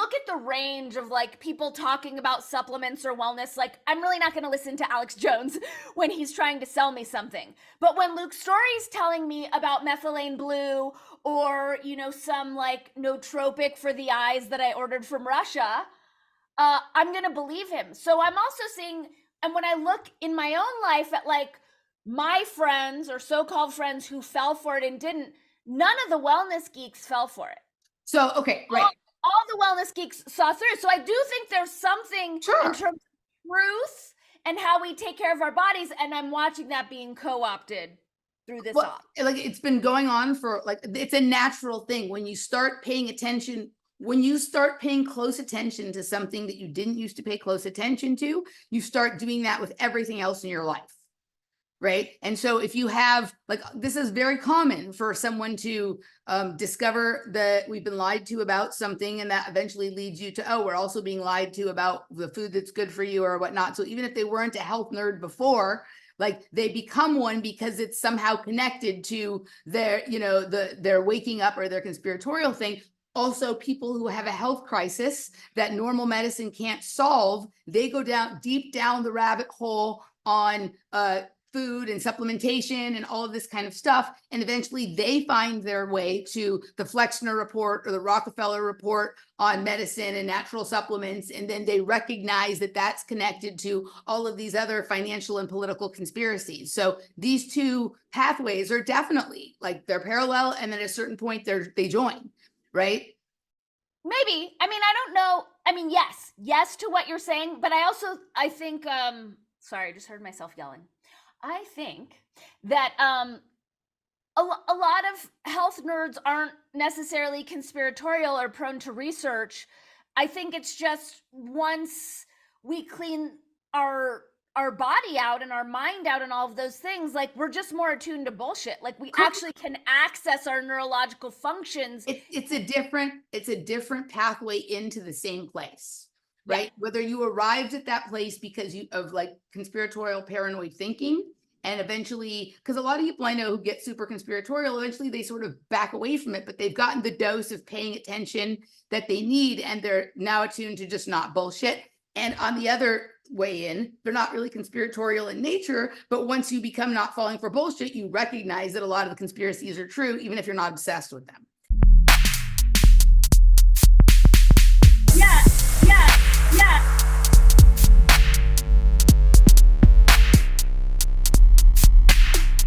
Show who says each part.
Speaker 1: look at the range of like people talking about supplements or wellness, like I'm really not going to listen to Alex Jones when he's trying to sell me something. But when Luke Story's telling me about methylene blue or, you know, some like nootropic for the eyes that I ordered from Russia, I'm going to believe him. So I'm also seeing, and when I look in my own life at like my friends or so-called friends who fell for it and didn't, none of the wellness geeks fell for it.
Speaker 2: So, okay, right.
Speaker 1: All the wellness geeks saw through. So I do think there's something
Speaker 2: Sure.
Speaker 1: in terms of truth and how we take care of our bodies, and I'm watching that being co-opted through this
Speaker 2: Well,
Speaker 1: op.
Speaker 2: like it's been going on for like, it's a natural thing when you start paying attention. When you start paying close attention to something that you didn't used to pay close attention to, you start doing that with everything else in your life. Right. And so if you have, like, this is very common for someone to discover that we've been lied to about something, and that eventually leads you to, oh, we're also being lied to about the food that's good for you or whatnot. So even if they weren't a health nerd before, like they become one because it's somehow connected to their, you know, their waking up or their conspiratorial thing. Also, people who have a health crisis that normal medicine can't solve, they go down deep down the rabbit hole on food and supplementation and all of this kind of stuff. And eventually they find their way to the Flexner report or the Rockefeller report on medicine and natural supplements. And then they recognize that that's connected to all of these other financial and political conspiracies. So these two pathways are definitely like they're parallel. And then at a certain point they join, right?
Speaker 1: Maybe. I mean, I don't know. I mean, yes to what you're saying, but I think, sorry, I just heard myself yelling. I think that a lot of health nerds aren't necessarily conspiratorial or prone to research. I think it's just once we clean our body out and our mind out and all of those things, like we're just more attuned to bullshit. Like we actually can access our neurological functions.
Speaker 2: It's a different pathway into the same place. Right?
Speaker 1: Yeah.
Speaker 2: Whether you arrived at that place because of like conspiratorial paranoid thinking, and eventually, because a lot of people I know who get super conspiratorial, eventually they sort of back away from it, but they've gotten the dose of paying attention that they need, and they're now attuned to just not bullshit. And on the other way in, they're not really conspiratorial in nature, but once you become not falling for bullshit, you recognize that a lot of the conspiracies are true, even if you're not obsessed with them.